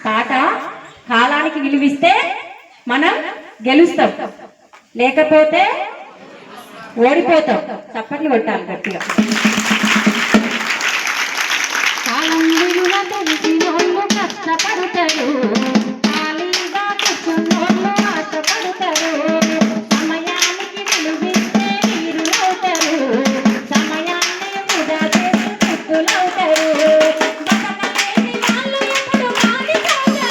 పాట కాలానికి విలువిస్తే మనం గెలుస్తాం, లేకపోతే ఓడిపోతాం. చప్పట్లు కొట్టాలి గట్టిగా. కాలం విలువ తెలిసినోళ్ళు కష్టపడతారు, ఖాళీగా కూర్చున్నోళ్ళు ఆశపడతారు. సమయానికి విలువిస్తే మీరు అవుతారు, సమయాన్ని వృధా చేసి ముద్దులవుతారు. బతకలేని వాళ్ళు ఎప్పుడు మాడిపోతారు,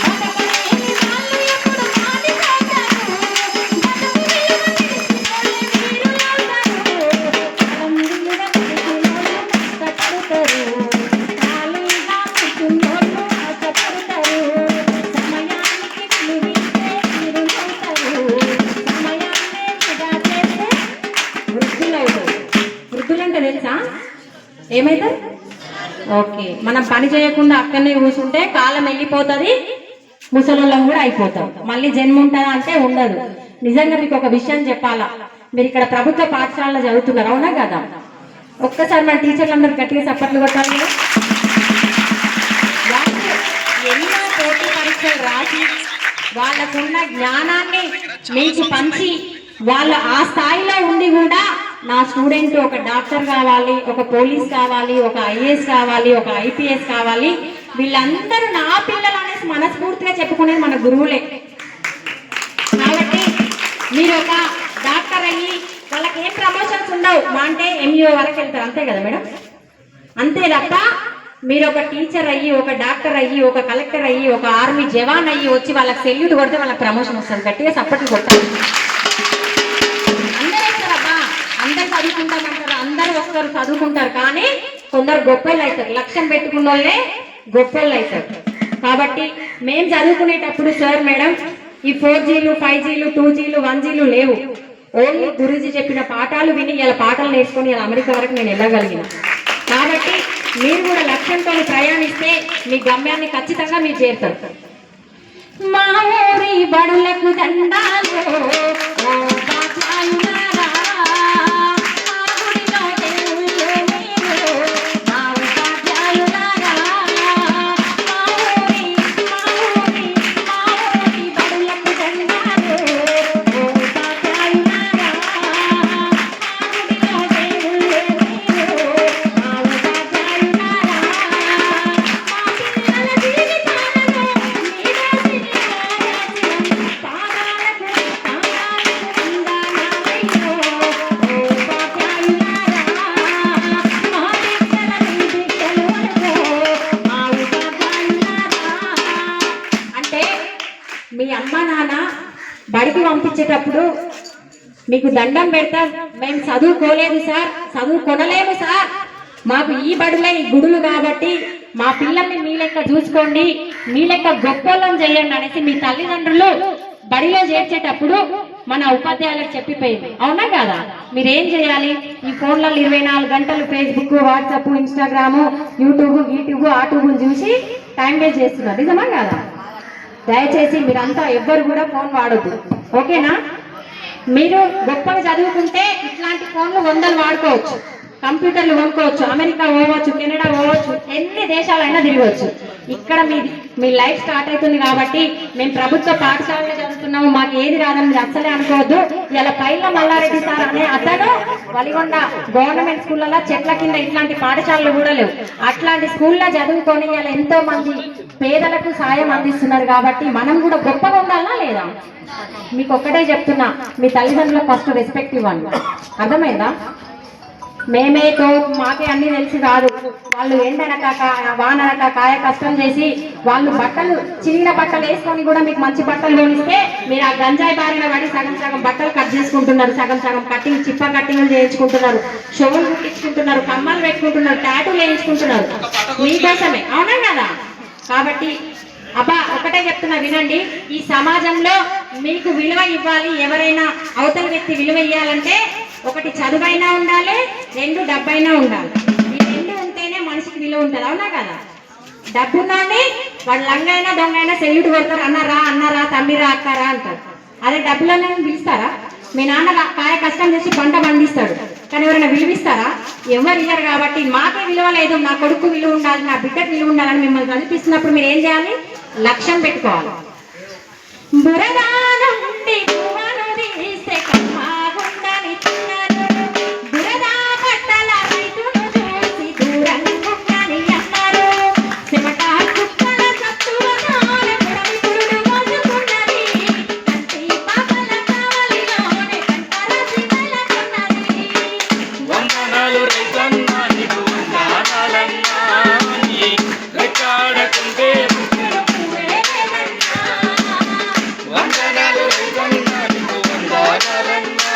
బతకలేని వాళ్ళు ఎప్పుడు మాడిపోతారు. బతుకు విలువ తెలిసినోళ్ళే వీరులవుతారు, కాలం విలువ తెలిసినోళ్ళు కష్టపడతారు, ఖాళీగా కూర్చున్నోళ్ళు ఆశపడతారు. సమయానికి విలువిస్తే వీరులవుతారు, సమయాన్నే వృధా చేస్తే వృద్ధులవుతారు. వృద్ధులంటే తెలుసా ఏమైతారు? ఓకే, మనం పని చేయకుండా అక్కడనే కూర్చుంటే కాలం వెళ్ళిపోతుంది, ముసలోళ్ళం కూడా అయిపోతాం. మళ్ళీ జన్మ ఉంటుందా అంటే ఉండదు. నిజంగా మీకు ఒక విషయం చెప్పాలా, మీరు ఇక్కడ ప్రభుత్వ పాఠశాలలో చదువుతున్నారు, అవునా కదా? ఒక్కసారి మన టీచర్లందరూ గట్టిగా చప్పట్లు కొట్టాలి కదా. వాళ్ళు ఎన్నో పోటీ పరీక్షలు రాసి వాళ్ళకున్న జ్ఞానాన్ని మీకు పంచి వాళ్ళ ఆ స్థాయిలో ఉండి కూడా నా స్టూడెంట్ ఒక డాక్టర్ కావాలి, ఒక పోలీస్ కావాలి, ఒక ఐఏఎస్ కావాలి, ఒక ఐపీఎస్ కావాలి, వీళ్ళందరూ నా పిల్లలు అనేసి మనస్ఫూర్తిగా చెప్పుకునేది మన గురువులే. కాబట్టి మీరు ఒక డాక్టర్ అయ్యి వాళ్ళకి ఏం ప్రమోషన్స్ ఉండవు, మా అంటే ఎంఈఓ వరకు వెళ్తారు, అంతే కదా మేడం? అంతే తప్ప మీరు ఒక టీచర్ అయ్యి, ఒక డాక్టర్ అయ్యి, ఒక కలెక్టర్ అయ్యి, ఒక ఆర్మీ జవాన్ అయ్యి వచ్చి వాళ్ళకి సెల్యూట్ కొడితే వాళ్ళకి ప్రమోషన్ వస్తుంది. గట్టిగా సపోర్ట్ కొట్టాలి. అందరూ వస్తారబ్బా, అందరు చదువుకుంటామంటారు, అందరూ వస్తారు చదువుకుంటారు, కానీ కొందరు గొప్పలు అవుతారు. లక్ష్యం పెట్టుకున్న వాళ్ళే గొప్పలు అవుతారు. కాబట్టి మేము చదువుకునేటప్పుడు సార్ మేడం ఈ 4Gలు 5Gలు 2Gలు 1Gలు లేవు. ఓన్లీ గురూజీ చెప్పిన పాఠాలు విని ఇలా పాఠాలు నేర్చుకొని ఇలా అమెరికా వరకు నేను వెళ్ళగలిగిన. కాబట్టి మీరు కూడా లక్ష్యంతో ప్రయాణిస్తే మీ గమ్యాన్ని ఖచ్చితంగా మీరు చేరుతారు. మా ఊరి బడులకు దండాలు, ఓ పాఠాలున్నారా, మా గుడిలో దేవుళ్ళు మీరు, మా ఉపాధ్యాయులారా. మా ఊరి బడులకు దండాలు, ఓ ఉపాధ్యాయులారా, మా గుడిలో దేవుళ్ళు మీరు, మా ఉపాధ్యాయులారా. మా పిల్లల జీవితాలను మీరే పాదాలకు వందనాలయ్యో, ఓ ఉపాధ్యాయులారా. మా బిడ్డల బిడ్డలు వరకు మా ఉపాధ్యాయులారా. అంటే మీ అమ్మ నాన్న బడికి పంపించేటప్పుడు మీకు దండం పెడతా, మేము చదువుకోలేదు సార్, చదువుకొనలేము సార్, మాకు ఈ బడులే ఈ గుడులు కాబట్టి మా పిల్లల్ని మీ లెక్క చూసుకోండి, మీ లెక్క గొప్పలను చేయండి అనేసి మీ తల్లిదండ్రులు బడిలో చేర్చేటప్పుడు మన ఉపాధ్యాయులకు చెప్పిపోయింది, అవునా కదా? మీరేం చేయాలి? ఈ ఫోన్లలో 24 గంటలు ఫేస్బుక్, వాట్సాప్, ఇన్స్టాగ్రాము, యూట్యూబ్ ఆటూబుని చూసి టైం వేస్ట్ చేస్తున్నారు, నిజమా కదా? దయచేసి మీరంతా ఎవ్వరు కూడా ఫోన్ వాడొద్దు, ఓకేనా? మీరు గొప్పగా చదువుకుంటే ఇట్లాంటి ఫోన్లు 100 వాడుకోవచ్చు, కంప్యూటర్లు కొనుక్కోవచ్చు, అమెరికా పోవచ్చు, కెనడా పోవచ్చు, ఎన్ని దేశాలైనా తిరగవచ్చు. ఇక్కడ మీ లైఫ్ స్టార్ట్ అవుతుంది కాబట్టి మేము ప్రభుత్వ పాఠశాలలో చదువుతున్నాము, మాకు ఏది రాదని మీరు అస్సలే అనుకోవద్దు. ఇలా పైల మల్లారెడ్డి సార్ అనే అతను వలిగొండ గవర్నమెంట్ స్కూళ్ళలో చెట్ల కింద ఇట్లాంటి పాఠశాలలు కూడా లేవు, అట్లాంటి స్కూల్లో చదువుకొని ఇలా ఎంతో మంది పేదలకు సాయం అందిస్తున్నారు. కాబట్టి మనం కూడా గొప్పగా ఉండాలా లేదా? మీకు ఒక్కటే చెప్తున్నా, మీ తల్లిదండ్రులకు ఫస్ట్ రెస్పెక్ట్ ఇవ్వండి, అర్థమైందా? మేమేతో మాకే అన్ని తెలిసి కాదు, వాళ్ళు ఎండనక వాననక కాయ కష్టం చేసి వాళ్ళు బట్టలు చిరిగిన బట్టలు వేసుకొని కూడా మీకు మంచి బట్టలు కొనిస్తే మీరు ఆ గంజాయి బారిన పడి సగం సగం బట్టలు కట్ చేసుకుంటున్నారు, సగం సగం కట్టింగ్ చిప్ప కట్టింగ్లు చేయించుకుంటున్నారు, షోలు కుట్టించుకుంటున్నారు, కమ్మలు పెట్టుకుంటున్నారు, టాటూలు వేయించుకుంటున్నారు మీకోసమే, అవునా కదా? కాబట్టి అబ్బా ఒకటే చెప్తున్నా వినండి, ఈ సమాజంలో మీకు విలువ ఇవ్వాలి, ఎవరైనా అవతల వ్యక్తి విలువ ఇవ్వాలంటే ఒకటి చదువైనా ఉండాలి, 2 డబ్బైనా ఉండాలి. ఈ 2 ఉంటేనే మనిషికి విలువ ఉంటుంది, అవునా కదా? డబ్బు ఉందండి వాడు లంగైనా దొంగైనా సెల్యూట్ కొడతారు, అన్నారా తమ్మిరా అక్కారా అంటారు. అదే డబ్బులోనే పిలుస్తారా? మీ నాన్న కాయ కష్టం చేసి పంట పండిస్తాడు, కానీ ఎవరైనా విలువిస్తారా? ఎవరు ఇయ్యరు. కాబట్టి మాకే విలువ లేదు, నా కొడుకు విలువ ఉండాలి, నా బిడ్డకు విలువ ఉండాలని మిమ్మల్ని చదివిస్తున్నప్పుడు మీరు ఏం చేయాలి? లక్ష్యం పెట్టుకోవాలి. బురదా నుండి పువ్వును తీస్తే కమ్మాగుండని చిన్నారు, బురదా పట్టల రైతును చూసి దూరంగుండని అన్నారు, చెమట చుక్కల సత్తువనాల పుడమి పురుడు మోసుకున్నది, కంటి పాపల కావలిలోనే కంటర సిగలకున్నది. వందనాలు రైతన్నా నీకు వందనాలన్నా, నీ రెక్కాడకుంటే పుట్టెడు పువ్వేనన్నా. వందనాలు రైతన్నా నీకు వందనాలన్నా,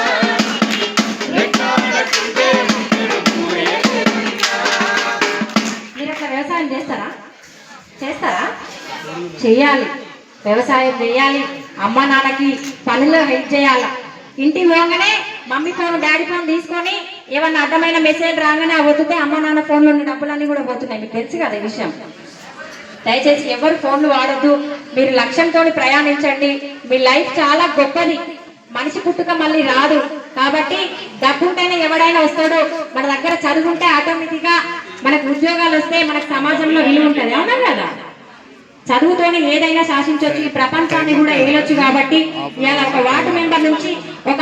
నీ రెక్కాడకుంటే పుట్టెడు పువ్వేనన్నా. మీరు అట్లా వ్యవసాయం చేస్తారా? చేస్తారా? చెయ్యాలి. వ్యవసాయం చేయాలి. అమ్మ నాన్నకి పనుల్లో హెల్ప్ చేయాలి. ఇంటికి పోగానే మమ్మీ ఫోన్ డాడీ ఫోన్ తీసుకొని ఏమన్నా అర్థమైన మెసేజ్ రాగానే వద్దుతే అమ్మ నాన్న ఫోన్లో ఉన్న డబ్బులన్నీ కూడా పోతున్నాయి. మీకు తెలుసు కదా ఈ విషయం. దయచేసి ఎవరు ఫోన్లు వాడద్దు. మీరు లక్ష్యంతో ప్రయాణించండి. మీ లైఫ్ చాలా గొప్పది. మనిషి పుట్టుక మళ్ళీ రాదు. కాబట్టి డబ్బు ఉంటేనే ఎవడైనా వస్తాడు. మన దగ్గర చదువుంటే ఆటోమేటిక్ గా మనకు ఉద్యోగాలు వస్తే మనకు సమాజంలో విలువ ఉంటుంది. అవునా కదా? చదువుతోనే ఏదైనా శాసించవచ్చు, ఈ ప్రపంచాన్ని కూడా ఏలొచ్చు. కాబట్టి ఇవాళ ఒక వార్డు మెంబర్ నుంచి ఒక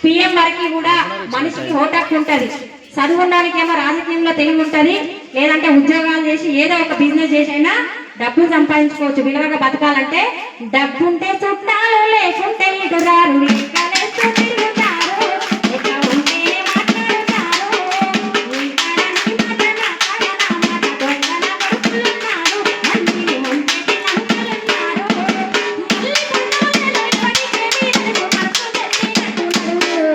పిఎం వరకు కూడా మనిషికి ఓటక్కు ఉంటది. చదువుకోవడానికి ఏమో రాజకీయంలో తెలివి ఉంటది, లేదంటే ఉద్యోగాలు చేసి ఏదో ఒక బిజినెస్ చేసి అయినా డబ్బులు సంపాదించుకోవచ్చు. విలువగా బతకాలంటే డబ్బు ఉంటే చుట్టాలు, లేకుంటే ఇటు రారు, లెక్కలేస్తూ తిరుగుతారు, లెక్క ఉంటే మాట్లాడతారు, ఈ కాలానికి మాట నా కాడ నా మాట దొంగల కొడుకులున్నారు, మందిని ముంచెట్టి లంకలున్నారు, మళ్ళీ పుట్టాలలో ఎవరికి వీరకు మనసు పెట్టినట్టున్నారు,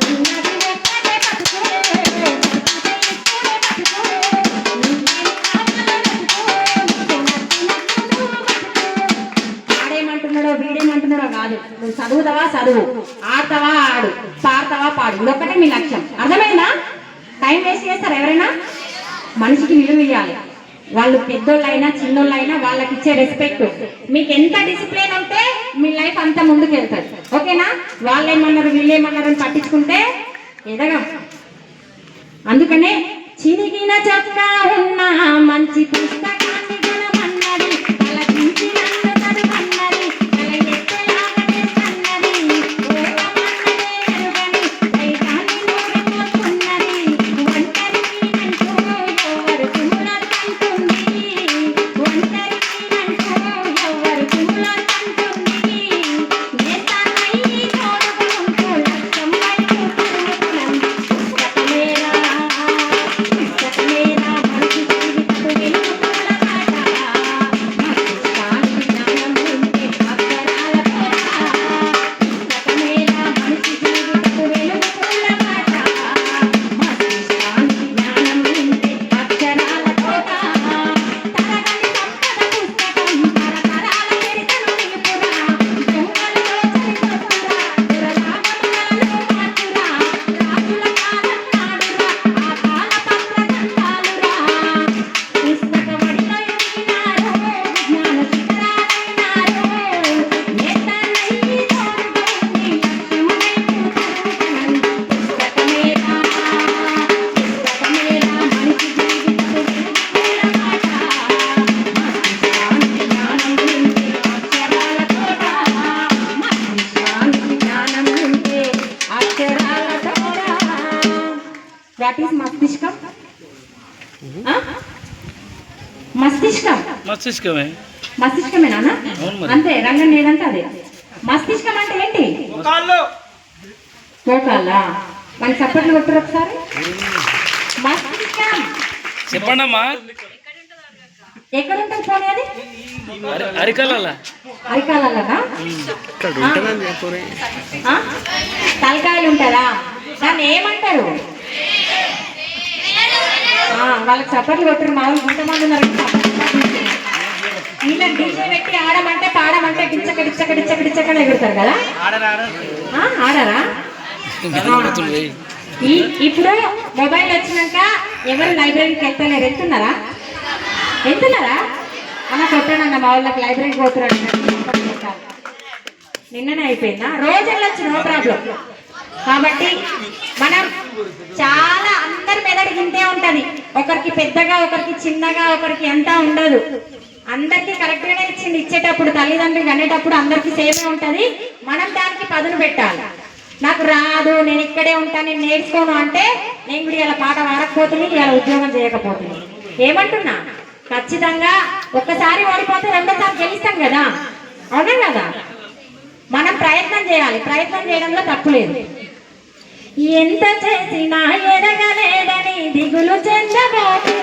ఉన్నది ఒక్కటే బతుకు, బతుకుతే ఇప్పుడే బతుకు, నీకేమి కావాలో బతుకు, నీకు నచ్చినట్టు నువ్వు బతుకు. ఆడేమంటున్నాడో వీడేమంటున్నాడో కాదు. నువ్వు చదువుతావా చదువు, ఆడతావా ఆడు, పాడతావా పాడు. ఇదొక్కటే మీ లక్ష్యం. అర్థమైందా? టైం వేస్ట్ చేస్తారు ఎవరైనా? మనిషికి విలువ ఇవ్వాలి. వాళ్ళు పెద్దోళ్ళైనా చిన్నోళ్ళైనా వాళ్ళకి ఇచ్చే రెస్పెక్ట్. మీకు ఎంత డిసిప్లిన్ ఉంటే మీ లైఫ్ అంత ముందుకు వెళ్తుంది. ఓకేనా? వాళ్ళేమన్నారు వీళ్ళేమన్నారు అని పట్టించుకుంటే ఎదగం. అందుకనే చినిగిన చొక్కా ఉన్న మంచి పుస్తకాన్ని గుణమన్నది, తలకించి నన్ను చదువన్నది, తల ఎత్తేలాగా చేస్తన్నది, ఓటమన్నదే ఎరుగని దైవాన్ని నూరిపోతున్నది, ఒంటరికి నంటూ ఎవరు కుములకంటుంది, ఒంటరికి నంటూ ఎవరు కుములకంటుంది, నేతనయ్యి తోడుకుంటూ లక్ష్యం వైపు తిరుగుతున్నది. పుస్తకమేరా పుస్తకమేరా మనిషి జీవితపు వెలుగుతున్న మాట, మస్తిష్కానికి జ్ఞానం ఉంటే అక్షరాల తోట, పుస్తకమేరా మనిషి జీవితపు వెలుగుతున్న మాట, మస్తిష్కానికి జ్ఞానం ఉంటే అక్షరాల తోట, తరగని సంపద పుస్తకం తరతరాల చరితను నిలుపురా, దొంగలతో చరిత్రపురా, దురలాగమనాలను మార్చురా, రాజుల కాలం నాడురా, ఆ కాల పత్ర గ్రంథాలురా, పుస్తకమడిలో ఎదిగినారు, విజ్ఞాన శిఖరాలైనారు, నేతనయ్యి తోడుగొండి లక్ష్యం వైపు తరుగుతున్నది. పుస్తకమేరా పుస్తకమేరా మనిషి జీవితపు వెలుగుతున్న మాట, మస్తిష్కానికి జ్ఞానం ఉంటే అక్షరాల తోట, మస్తిష్కానికి జ్ఞానం ఉంటే అక్షరాల తోట. వాట్ ఈస్ మస్తిష్కం? ఆ? మస్తిష్కం మస్తిష్కమే. మస్తిష్కమేనా? అవును మరి. అంతే, రంగం ఏదంటే అదే. మస్తిష్కం అంటే ఏంటి? మోకాళ్ళ. మనకి చప్పట్లు కొట్టరు ఒకసారి. మస్తిష్కం చెప్పండమ్మా. ఎక్కడ ఉంటుంది పోనీ అది? అరికల్లా అరికాలలోనా? ఆ? తలకాయలు ఉంటుందా? దాన్ని ఏమంటారు? వాళ్ళకి చప్పట్లు కొట్టరు. మా వాళ్ళు కొంతమంది ఉన్నారు వీళ్ళని డీజే పెట్టి ఆడమంటే పాడమంటే గిచ్చక గిచ్చక గిచ్చక గిచ్చక ఎగురుతారు కదా. ఆడరా? ఇప్పుడు మొబైల్ వచ్చినాక ఎవరు లైబ్రరీకి వెళ్తలేరు. వెళ్తున్నారా? అన్న కొట్టానన్న మా వాళ్ళకి లైబ్రరీకి పోతున్నాడు. నిన్ననే అయిపోయిందా? రోజు వెళ్ళొచ్చు, నో ప్రాబ్లం. కాబట్టి మనం చాలా అందరి మెదడు గింతే ఉంటది. ఒకరికి పెద్దగా, ఒకరికి చిన్నగా, ఒకరికి ఎంత ఉండదు. అందరికి కరెక్ట్ గానే ఇచ్చింది. ఇచ్చేటప్పుడు తల్లిదండ్రులు అనేటప్పుడు అందరికి సేమే ఉంటది. మనం దానికి పదును పెట్టాలి. నాకు రాదు, నేను ఇక్కడే ఉంటాను, నేను నేర్చుకోను అంటే నేను కూడా ఇలా పాట వాడకపోతుంది, ఇలా ఉద్యోగం చేయకపోతుంది. ఏమంటున్నా, ఖచ్చితంగా ఒక్కసారి ఓడిపోతే రెండోసారి గెలుస్తాం కదా, అవునా కదా? మనం ప్రయత్నం చేయాలి. ప్రయత్నం చేయడంలో తప్పు లేదు. ఎంత చేసినా ఎదగలేదని దిగులు చెందబోతు,